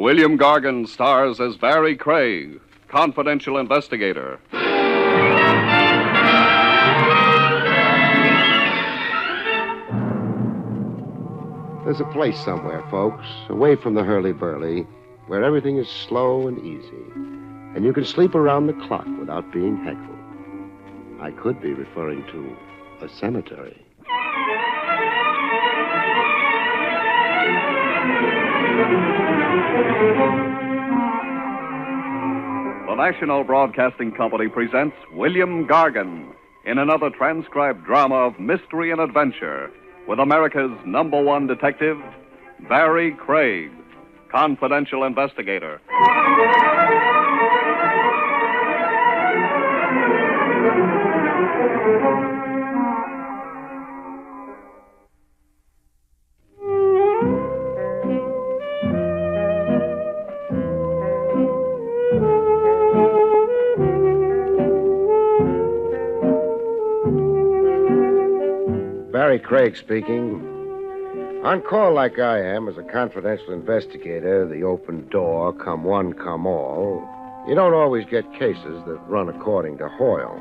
William Gargan stars as Barrie Craig, confidential investigator. There's a place somewhere, folks, away from the hurly-burly, where everything is slow and easy, and you can sleep around the clock without being heckled. I could be referring to a cemetery. The National Broadcasting Company presents William Gargan in another transcribed drama of mystery and adventure with America's #1 detective, Barrie Craig, confidential investigator. Barrie Craig speaking. On call like I am as a confidential investigator, the open door, come one, come all, you don't always get cases that run according to Hoyle.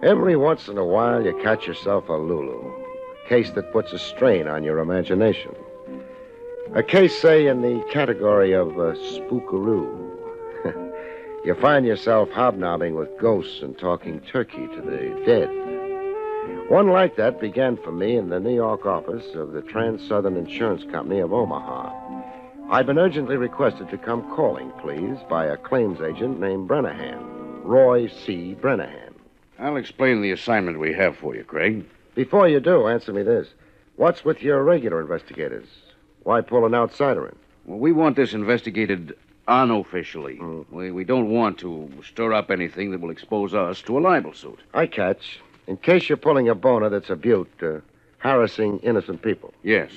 Every once in a while, you catch yourself a Lulu, a case that puts a strain on your imagination. A case, say, in the category of spookaroo. You find yourself hobnobbing with ghosts and talking turkey to the dead. One like that began for me in the New York office of the Trans-Southern Insurance Company of Omaha. I'd been urgently requested to come calling, please, by a claims agent named Brennahan, Roy C. Brennahan. I'll explain the assignment we have for you, Craig. Before you do, answer me this. What's with your regular investigators? Why pull an outsider in? Well, we want this investigated unofficially. We don't want to stir up anything that will expose us to a libel suit. I catch. In case you're pulling a boner that's a butte, harassing innocent people. Yes.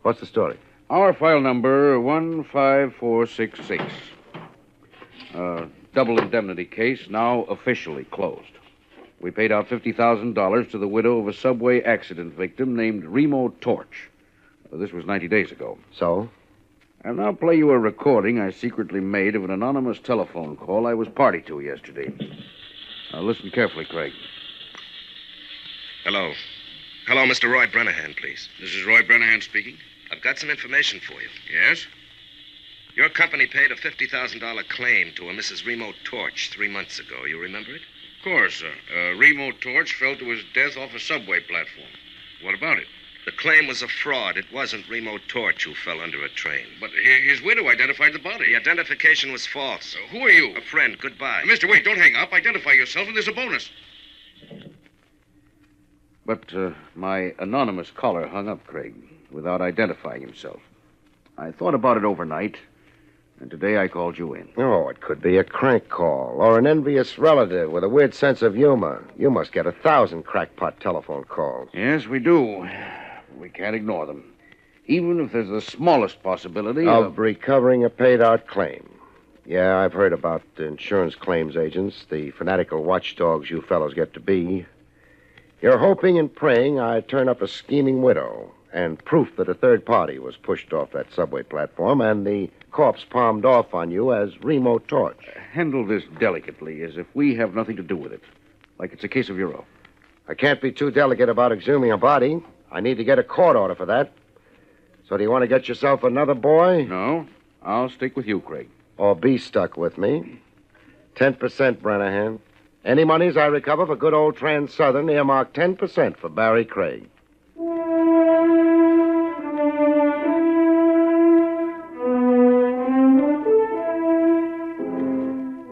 What's the story? Our file number 15466. Double indemnity case, now officially closed. We paid out $50,000 to the widow of a subway accident victim named Remo Torch. This was 90 days ago. So? I'll now play you a recording I secretly made of an anonymous telephone call I was party to yesterday. Now, listen carefully, Craig. Hello. Hello, Mr. Roy Brennahan, please. This is Roy Brennahan speaking. I've got some information for you. Yes? Your company paid a $50,000 claim to a Mrs. Remo Torch 3 months ago. You remember it? Of course. Remo Torch fell to his death off a subway platform. What about it? The claim was a fraud. It wasn't Remo Torch who fell under a train. But his widow identified the body. The identification was false. Who are you? A friend. Goodbye. Mister, wait, don't hang up. Identify yourself, and there's a bonus. But my anonymous caller hung up, Craig, without identifying himself. I thought about it overnight, and today I called you in. Oh, it could be a crank call or an envious relative with a weird sense of humor. You must get 1,000 crackpot telephone calls. Yes, we do. We can't ignore them. Even if there's the smallest possibility of recovering a paid-out claim. Yeah, I've heard about the insurance claims agents, the fanatical watchdogs you fellows get to be. You're hoping and praying I turn up a scheming widow and proof that a third party was pushed off that subway platform and the corpse palmed off on you as Remo Torch. Handle this delicately, as if we have nothing to do with it. Like it's a case of your own. I can't be too delicate about exhuming a body. I need to get a court order for that. So do you want to get yourself another boy? No, I'll stick with you, Craig. Or be stuck with me. 10%, Brennahan. Any monies I recover for good old Trans-Southern, earmark 10% for Barrie Craig.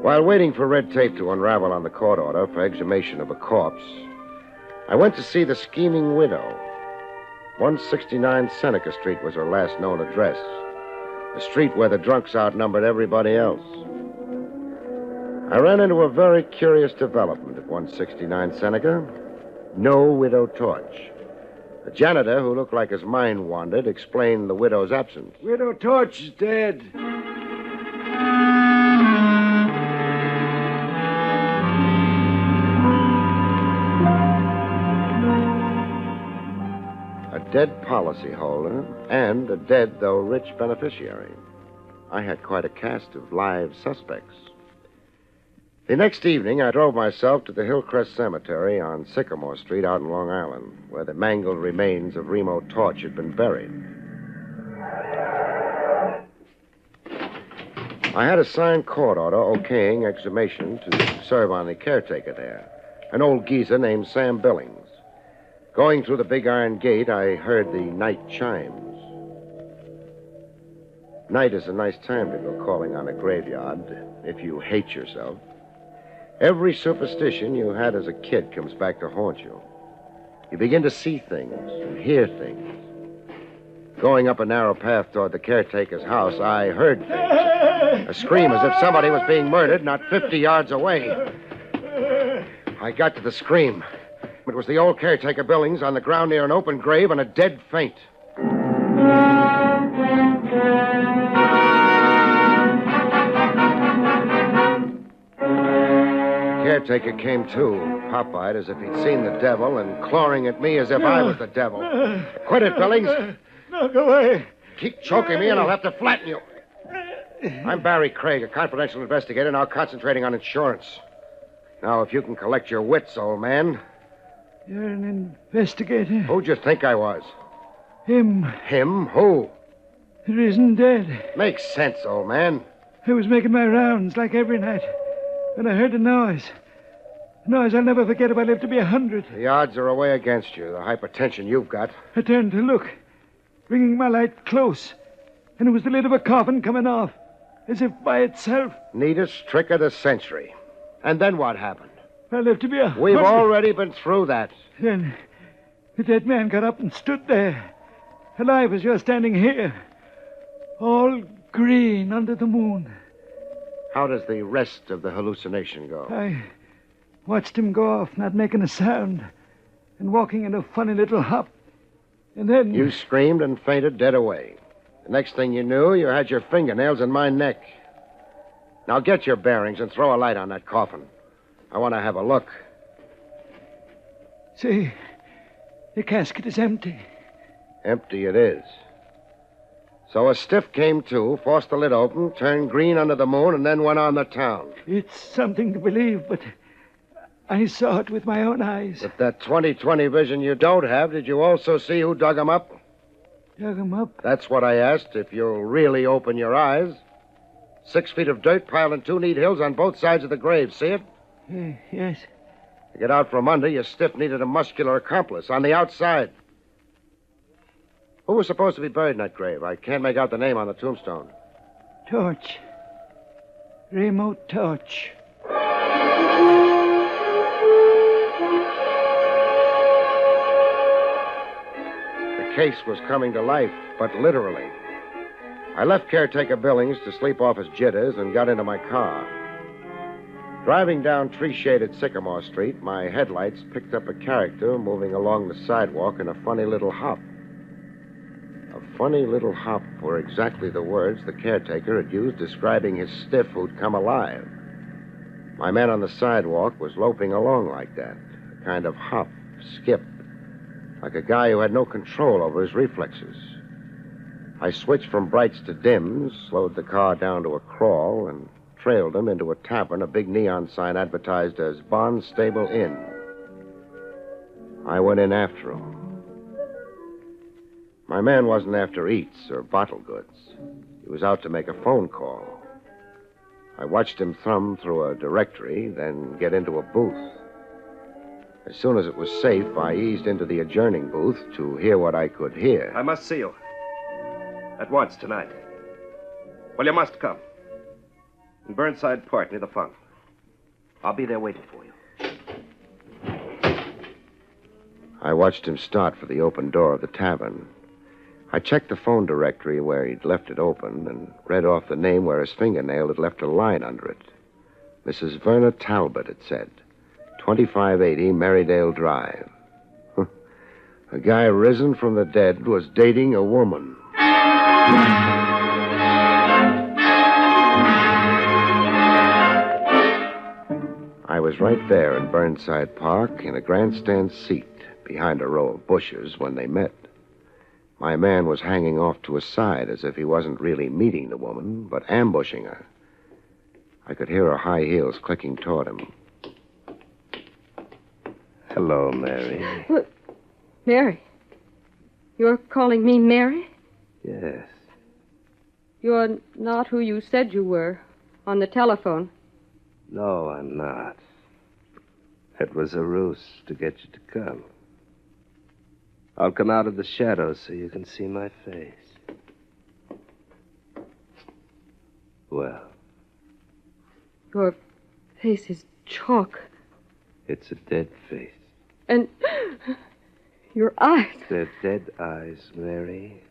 While waiting for red tape to unravel on the court order for exhumation of a corpse, I went to see the scheming widow. 169 Seneca Street was her last known address. The street where the drunks outnumbered everybody else. I ran into a very curious development at 169 Seneca. No Widow Torch. A janitor who looked like his mind wandered explained the widow's absence. Widow Torch is dead. A dead policyholder and a dead, though rich, beneficiary. I had quite a cast of live suspects. The next evening, I drove myself to the Hillcrest Cemetery on Sycamore Street out in Long Island, where the mangled remains of Remo Torch had been buried. I had a signed court order okaying exhumation to serve on the caretaker there, an old geezer named Sam Billings. Going through the big iron gate, I heard the night chimes. Night is a nice time to go calling on a graveyard if you hate yourself. Every superstition you had as a kid comes back to haunt you. You begin to see things and hear things. Going up a narrow path toward the caretaker's house, I heard things. A scream as if somebody was being murdered not 50 yards away. I got to the scream. It was the old caretaker Billings on the ground near an open grave in a dead faint. Caretaker came to, pop-eyed as if he'd seen the devil and clawing at me as if I was the devil. Quit it, Billings. No, go away. Keep choking me and I'll have to flatten you. I'm Barrie Craig, a confidential investigator, now concentrating on insurance. Now, if you can collect your wits, old man. You're an investigator? Who'd you think I was? Him. Him? Who? The reason dead. Makes sense, old man. I was making my rounds like every night when I heard a noise. A noise I'll never forget if I live to be 100. The odds are away against you, the hypertension you've got. I turned to look, bringing my light close, and it was the lid of a coffin coming off, as if by itself. Neatest trick of the century. And then what happened? I lived to be 100. We've already been through that. Then the dead man got up and stood there, alive as you're standing here, all green under the moon. How does the rest of the hallucination go? I watched him go off, not making a sound, and walking in a funny little hop. And then... You screamed and fainted dead away. The next thing you knew, you had your fingernails in my neck. Now get your bearings and throw a light on that coffin. I want to have a look. See, the casket is empty. Empty it is. So a stiff came to, forced the lid open, turned green under the moon, and then went on the town. It's something to believe, but I saw it with my own eyes. With that 20/20 vision you don't have, did you also see who dug him up? Dug him up? That's what I asked, if you'll really open your eyes. 6 feet of dirt piled in 2 neat hills on both sides of the grave. See it? Yes. To get out from under, your stiff needed a muscular accomplice on the outside. Who was supposed to be buried in that grave? I can't make out the name on the tombstone. Torch. Remo Torch. The case was coming to life, but literally. I left caretaker Billings to sleep off his jitters and got into my car. Driving down tree-shaded Sycamore Street, my headlights picked up a character moving along the sidewalk in a funny little hop. A funny little hop were exactly the words the caretaker had used describing his stiff who'd come alive. My man on the sidewalk was loping along like that, a kind of hop, skip, like a guy who had no control over his reflexes. I switched from brights to dims, slowed the car down to a crawl, and trailed him into a tavern a big neon sign advertised as Barnstable Inn. I went in after him. My man wasn't after eats or bottle goods. He was out to make a phone call. I watched him thumb through a directory, then get into a booth. As soon as it was safe, I eased into the adjourning booth to hear what I could hear. I must see you. At once, tonight. Well, you must come. In Burnside Park, near the fountain. I'll be there waiting for you. I watched him start for the open door of the tavern. I checked the phone directory where he'd left it open and read off the name where his fingernail had left a line under it. Mrs. Verna Talbot, it said. 2580 Merrydale Drive. A guy risen from the dead was dating a woman. I was right there in Burnside Park in a grandstand seat behind a row of bushes when they met. My man was hanging off to his side as if he wasn't really meeting the woman, but ambushing her. I could hear her high heels clicking toward him. Hello, Mary. What? Mary? You're calling me Mary? Yes. You're not who you said you were on the telephone. No, I'm not. It was a ruse to get you to come. I'll come out of the shadows so you can see my face. Well, Your face is chalk. it's a dead face. And your eyes. They're dead eyes, Mary.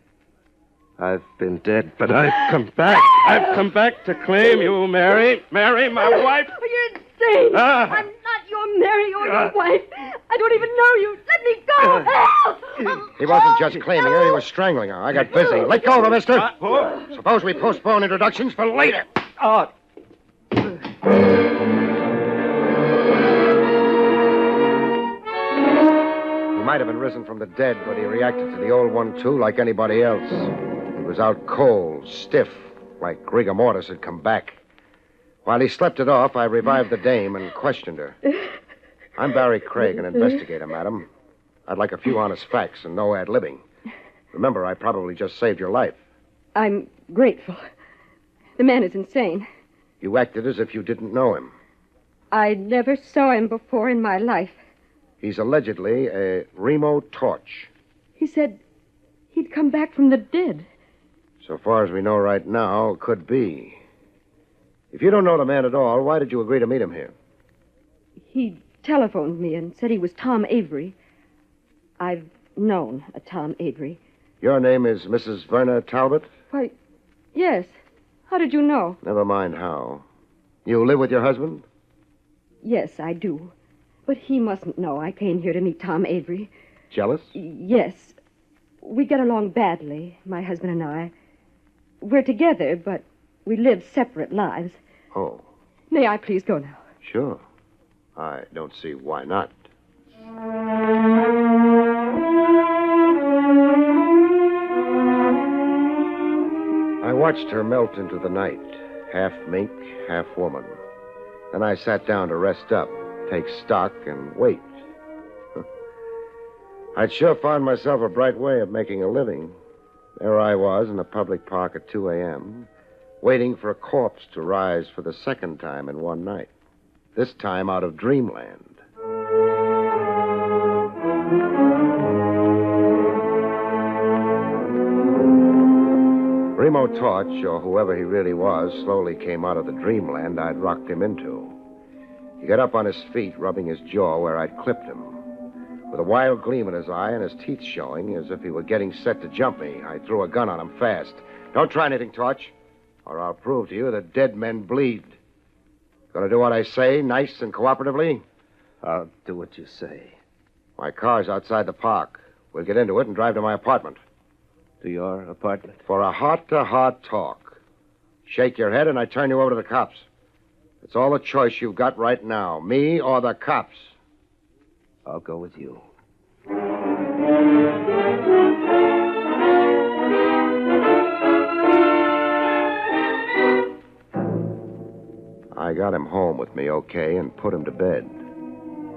I've been dead, but I've come back. I've come back to claim you, Mary. Mary, my wife. Oh, you're insane. I'm not your Mary or your wife. I don't even know you. Let me go. Help! He wasn't just claiming her, he was strangling her. I got busy. Let go of her, mister. Suppose we postpone introductions for later. He might have been risen from the dead, but he reacted to the old one, too, like anybody else. He was out cold, stiff, like rigor mortis had come back. While he slept it off, I revived the dame and questioned her. I'm Barrie Craig, an investigator, madam. I'd like a few honest facts and no ad-libbing. Remember, I probably just saved your life. I'm grateful. The man is insane. You acted as if you didn't know him. I never saw him before in my life. He's allegedly a Remo Torch. He said he'd come back from the dead. So far as we know right now, could be. If you don't know the man at all, why did you agree to meet him here? He telephoned me and said he was Tom Avery. I've known a Tom Avery. Your name is Mrs. Verna Talbot? Why, yes. How did you know? Never mind how. You live with your husband? Yes, I do. But he mustn't know I came here to meet Tom Avery. Jealous? Yes. We get along badly, my husband and I. We're together, but we live separate lives. Oh, May I please go now? sure. I don't see why not. I watched her melt into the night, half mink, half woman. Then I sat down to rest up, take stock, and wait. I'd sure found myself a bright way of making a living. There I was in a public park at 2 a.m., waiting for a corpse to rise for the second time in one night, this time out of dreamland. Remo Torch, or whoever he really was, slowly came out of the dreamland I'd rocked him into. He got up on his feet, rubbing his jaw where I'd clipped him. With a wild gleam in his eye and his teeth showing, as if he were getting set to jump me, I threw a gun on him fast. Don't try anything, Torch, or I'll prove to you that dead men bleed. Gonna do what I say, nice and cooperatively? I'll do what you say. My car's outside the park. We'll get into it and drive to my apartment. To your apartment? For a heart-to-heart talk. Shake your head and I turn you over to the cops. It's all the choice you've got right now, me or the cops. I'll go with you. I got him home with me okay and put him to bed.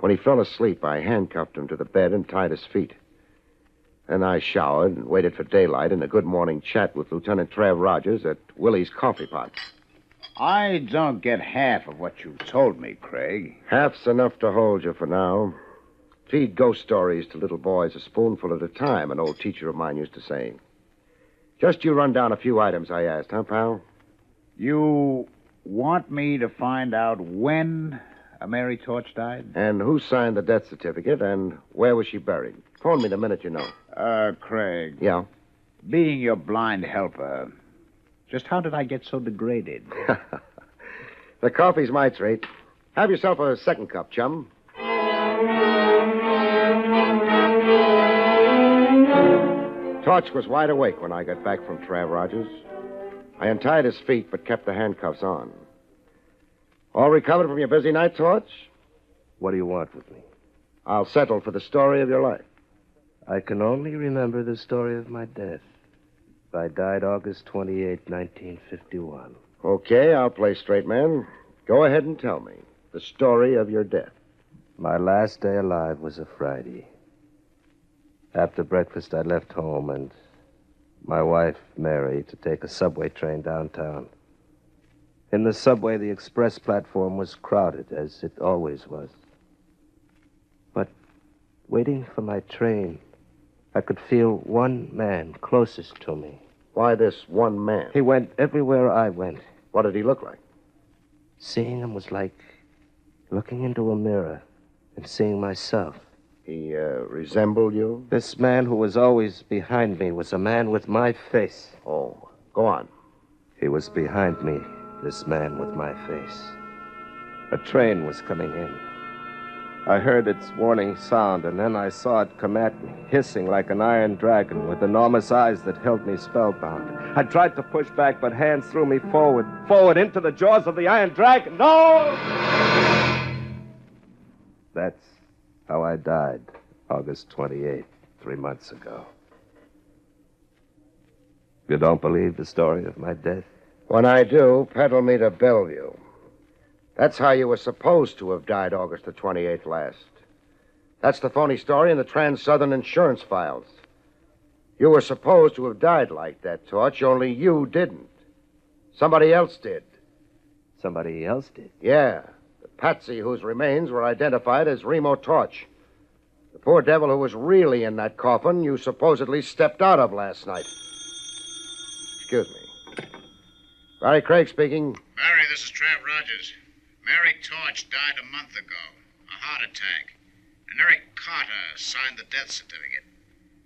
When he fell asleep, I handcuffed him to the bed and tied his feet. Then I showered and waited for daylight and a good morning chat with Lieutenant Trev Rogers at Willie's Coffee Pot. I don't get half of what you told me, Craig. Half's enough to hold you for now. Feed ghost stories to little boys a spoonful at a time, an old teacher of mine used to say. Just you run down a few items I asked, huh, pal? You want me to find out when Mary Torch died? And who signed the death certificate, and where was she buried? Phone me the minute you know. Craig. Yeah? Being your blind helper, just how did I get so degraded? The coffee's my treat. Have yourself a second cup, chum. Torch was wide awake when I got back from Trav Rogers. I untied his feet, but kept the handcuffs on. All recovered from your busy night, Torch? What do you want with me? I'll settle for the story of your life. I can only remember the story of my death. I died August 28, 1951. Okay, I'll play straight man. Go ahead and tell me the story of your death. My last day alive was a Friday. After breakfast, I left home and my wife, Mary, to take a subway train downtown. In the subway, the express platform was crowded, as it always was. But waiting for my train, I could feel one man closest to me. Why this one man? He went everywhere I went. What did he look like? Seeing him was like looking into a mirror and seeing myself. He resembled you? This man who was always behind me was a man with my face. Oh, go on. He was behind me, this man with my face. A train was coming in. I heard its warning sound, and then I saw it come at me, hissing like an iron dragon with enormous eyes that held me spellbound. I tried to push back, but hands threw me forward into the jaws of the iron dragon. No! That's how I died, August 28th, 3 months ago. You don't believe the story of my death? When I do, peddle me to Bellevue. That's how you were supposed to have died August the 28th last. That's the phony story in the Trans-Southern insurance files. You were supposed to have died like that, Torch, only you didn't. Somebody else did. Somebody else did? Yeah. The patsy whose remains were identified as Remo Torch. The poor devil who was really in that coffin you supposedly stepped out of last night. Excuse me. Barrie Craig speaking. Barry, this is Trav Rogers. Mary Torch died a month ago. A heart attack. And Eric Carter signed the death certificate.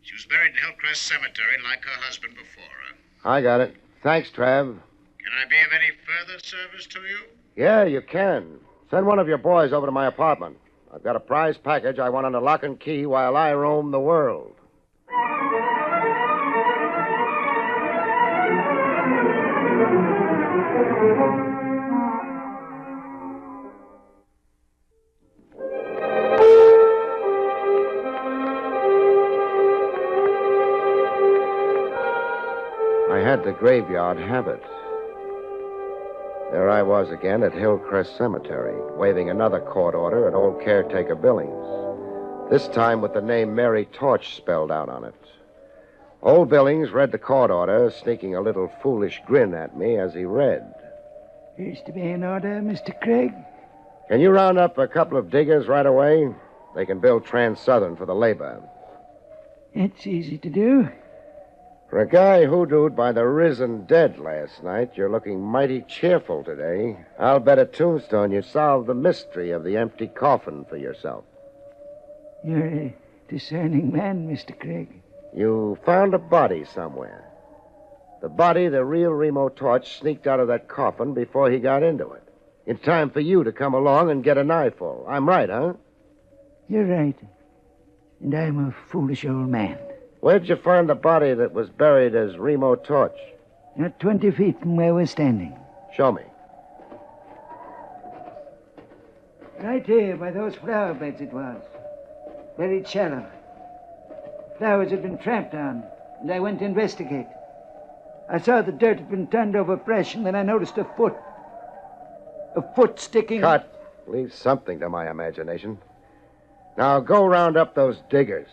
She was buried in Hillcrest Cemetery like her husband before her. I got it. Thanks, Trav. Can I be of any further service to you? Yeah, you can. Send one of your boys over to my apartment. I've got a prize package I want under lock and key while I roam the world. I had the graveyard habit. There I was again at Hillcrest Cemetery, waving another court order at old caretaker Billings. This time with the name Mary Torch spelled out on it. Old Billings read the court order, sneaking a little foolish grin at me as he read. Here's to be an order, Mr. Craig. Can you round up a couple of diggers right away? They can build Trans-Southern for the labor. It's easy to do. For a guy hoodooed by the risen dead last night, you're looking mighty cheerful today. I'll bet a tombstone you solved the mystery of the empty coffin for yourself. You're a discerning man, Mr. Craig. You found a body somewhere. The body the real Remo Torch sneaked out of that coffin before he got into it. In time for you to come along and get an eyeful. I'm right, huh? You're right. And I'm a foolish old man. Where'd you find the body that was buried as Remo Torch? Not 20 feet from where we're standing. Show me. Right here, by those flower beds it was. Buried shallow. Flowers had been tramped on, and I went to investigate. I saw the dirt had been turned over fresh, and then I noticed a foot. A foot sticking... Cut. Leave something to my imagination. Now go round up those diggers.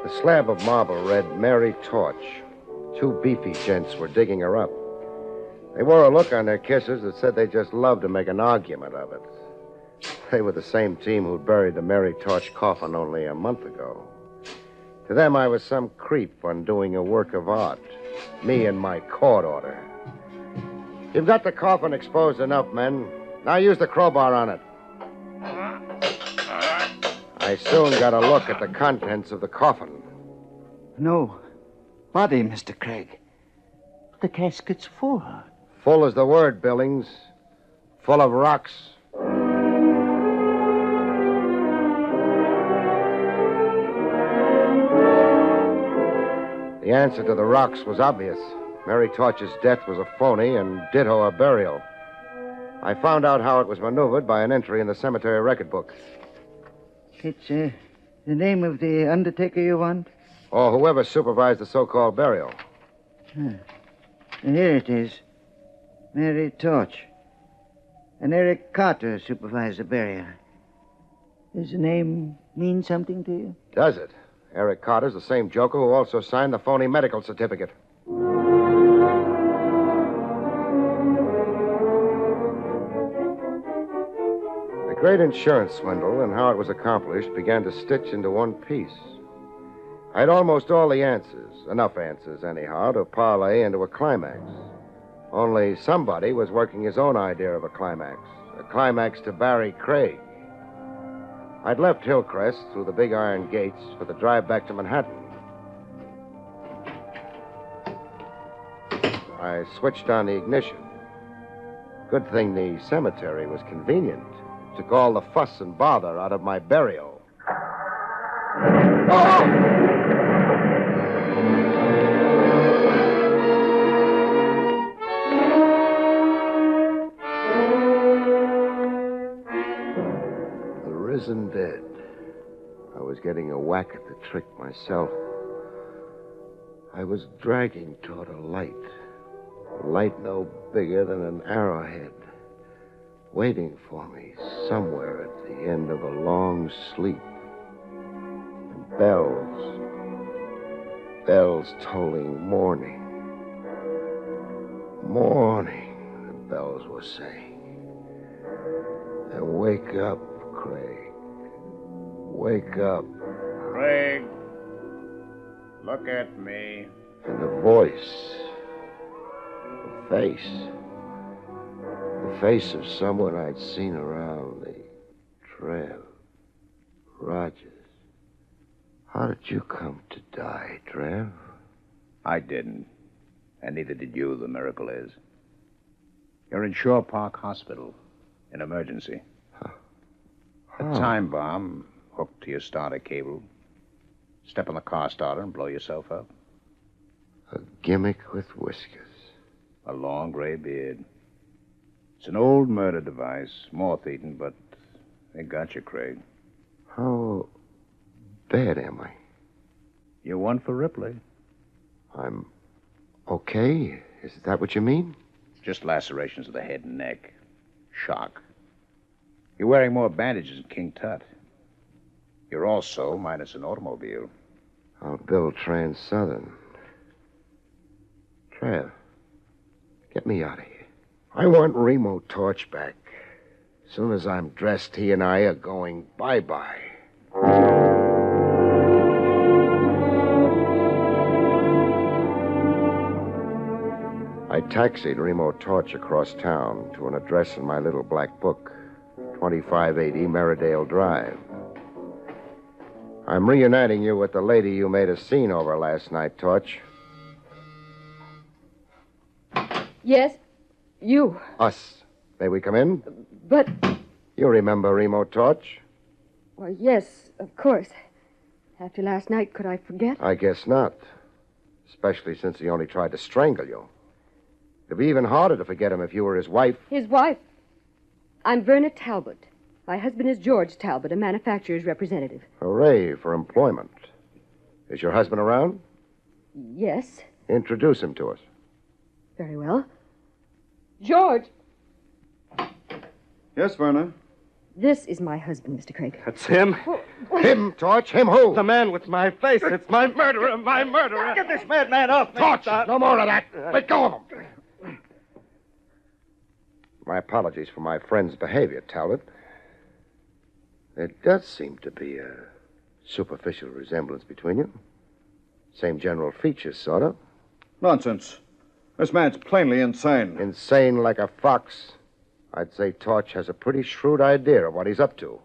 The slab of marble read Mary Torch. Two beefy gents were digging her up. They wore a look on their kisses that said they just loved to make an argument of it. They were the same team who'd buried the Mary Torch coffin only a month ago. To them, I was some creep undoing a work of art. Me and my court order. You've got the coffin exposed enough, men. Now use the crowbar on it. I soon got a look at the contents of the coffin. No. Body, Mr. Craig. The casket's full. Full is the word, Billings. Full of rocks. The answer to the rocks was obvious. Mary Torch's death was a phony and ditto her burial. I found out how it was maneuvered by an entry in the cemetery record book. It's the name of the undertaker you want? Or whoever supervised the so-called burial. Here it is. Mary Torch. And Eric Carter supervised the burial. Does the name mean something to you? Does it? Eric Carter's the same joker who also signed the phony medical certificate. The great insurance swindle and how it was accomplished began to stitch into one piece. I had almost all the answers, enough answers anyhow, to parlay into a climax. Only somebody was working his own idea of a climax to Barrie Craig. I'd left Hillcrest through the big iron gates for the drive back to Manhattan. I switched on the ignition. Good thing the cemetery was convenient. Took all the fuss and bother out of my burial. Oh! Risen dead. I was getting a whack at the trick myself. I was dragging toward a light no bigger than an arrowhead, waiting for me somewhere at the end of a long sleep. And bells tolling morning, the bells were saying. And wake up, Craig. Wake up. Craig, look at me. And the voice. The face of someone I'd seen around the trail. Rogers. How did you come to die, Trev? I didn't. And neither did you, the miracle is. You're in Shore Park Hospital. In emergency. A time bomb hooked to your starter cable. Step on the car starter and blow yourself up. A gimmick with whiskers. A long gray beard. It's an old murder device, moth-eaten, but they got you, Craig. How bad am I? You're one for Ripley. I'm okay? Is that what you mean? Just lacerations of the head and neck. Shock. You're wearing more bandages than King Tut. You're also minus an automobile. I'll build Trans-Southern. Trev, get me out of here. I want Remo Torch back. As soon as I'm dressed, he and I are going bye-bye. I taxied Remo Torch across town to an address in my little black book, 2580 Merridale Drive. I'm reuniting you with the lady you made a scene over last night, Torch. Yes, you. Us. May we come in? But, You remember Remo Torch? well, yes, of course. After last night, could I forget? I guess not. Especially since he only tried to strangle you. It'd be even harder to forget him if you were his wife. His wife. I'm Verna Talbot. My husband is George Talbot, a manufacturer's representative. Hooray for employment. Is your husband around? Yes. Introduce him to us. Very well. George, Yes, Verna. this is my husband, Mr. Craig. That's him. Him, Torch? Him who? The man with my face. It's my murderer. My murderer. Get this madman off me. Torch! No more of that. Let go of him. My apologies for my friend's behavior, Talbot. There does seem to be a superficial resemblance between you. Same general features, sort of. Nonsense. This man's plainly insane. Insane like a fox. I'd say Torch has a pretty shrewd idea of what he's up to.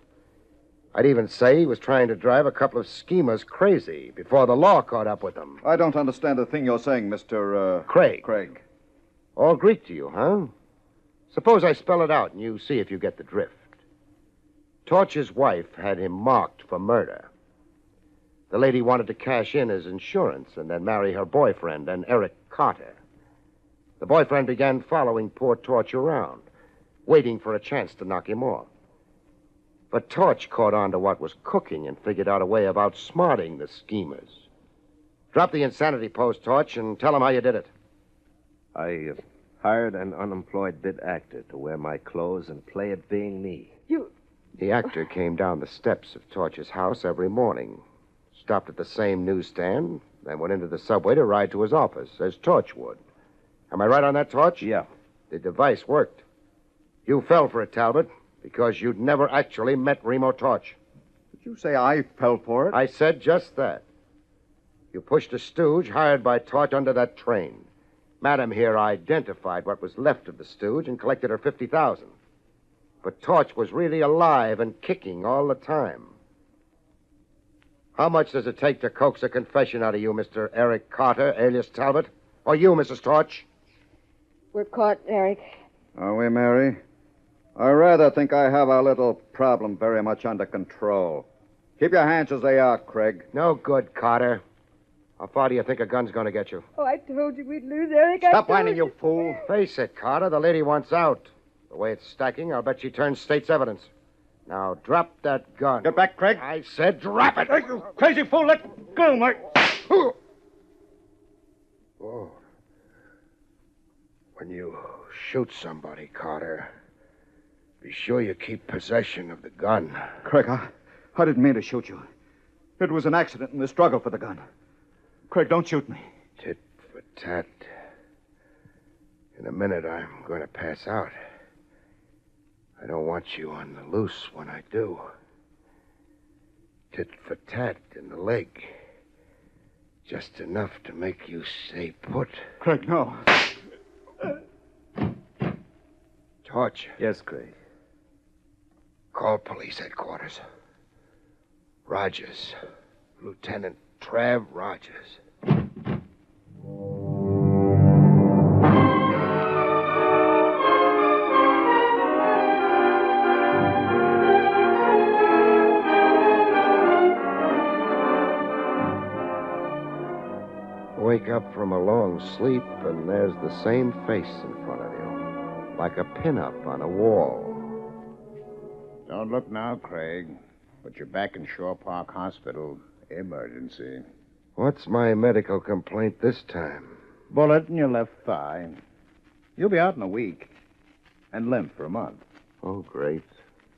I'd even say he was trying to drive a couple of schemers crazy before the law caught up with them. I don't understand a thing you're saying, Mr. Craig. Craig. All Greek to you, huh? Suppose I spell it out and you see if you get the drift. Torch's wife had him marked for murder. The lady wanted to cash in his insurance and then marry her boyfriend, and Eric Carter. The boyfriend began following poor Torch around, waiting for a chance to knock him off. But Torch caught on to what was cooking and figured out a way of outsmarting the schemers. Drop the insanity pose, Torch, and tell them how you did it. I hired an unemployed bit actor to wear my clothes and play at being me. The actor came down the steps of Torch's house every morning, stopped at the same newsstand, then went into the subway to ride to his office, as Torch would. Am I right on that, Torch? Yeah. The device worked. You fell for it, Talbot, because you'd never actually met Remo Torch. Did you say I fell for it? I said just that. You pushed a stooge hired by Torch under that train. Madam here identified what was left of the stooge and collected her $50,000. But Torch was really alive and kicking all the time. How much does it take to coax a confession out of you, Mr. Eric Carter, alias Talbot? Or you, Mrs. Torch? We're caught, Eric. Are we, Mary? I rather think I have our little problem very much under control. Keep your hands as they are, Craig. No good, Carter. How far do you think a gun's going to get you? Oh, I told you we'd lose, Eric. Stop whining, you fool. Face it, Carter. The lady wants out. The way it's stacking, I'll bet she turns state's evidence. Now, drop that gun. Get back, Craig. I said drop it. You crazy fool. Let go, Mike. Oh. When you shoot somebody, Carter, be sure you keep possession of the gun. Craig, I didn't mean to shoot you. It was an accident in the struggle for the gun. Craig, don't shoot me. Tit for tat. In a minute, I'm going to pass out. I don't want you on the loose when I do. Tit for tat in the leg. Just enough to make you stay put. Craig, no. Torch. Yes, Craig. Call police headquarters. Rogers. Lieutenant Trav Rogers. Wake up from a long sleep, and there's the same face in front of you, like a pin-up on a wall. Don't look now, Craig. But you're back in Shore Park Hospital. Emergency. What's my medical complaint this time? Bullet in your left thigh. You'll be out in a week. And limp for a month. Oh, great.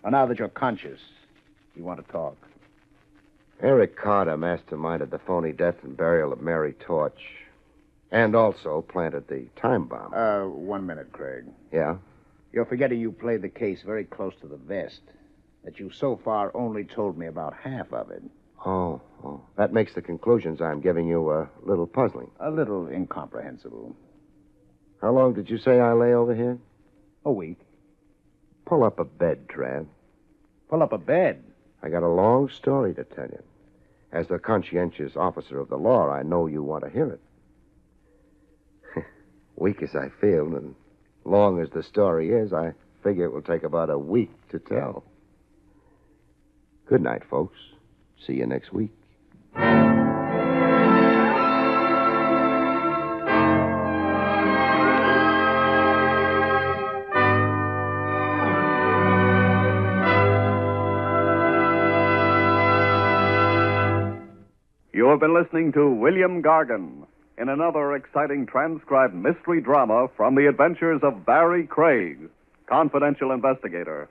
Well, now that you're conscious, you want to talk. Eric Carter masterminded the phony death and burial of Mary Torch. And also planted the time bomb. 1 minute, Craig. Yeah? You're forgetting you played the case very close to the vest. That you so far only told me about half of it. Oh. That makes the conclusions I'm giving you a little puzzling. A little incomprehensible. How long did you say I lay over here? A week. Pull up a bed, Trav. Pull up a bed? I got a long story to tell you. As the conscientious officer of the law, I know you want to hear it. Weak as I feel, and long as the story is, I figure it will take about a week to tell. Good night, folks. See you next week. You have been listening to William Gargan in another exciting transcribed mystery drama from the adventures of Barrie Craig, confidential investigator.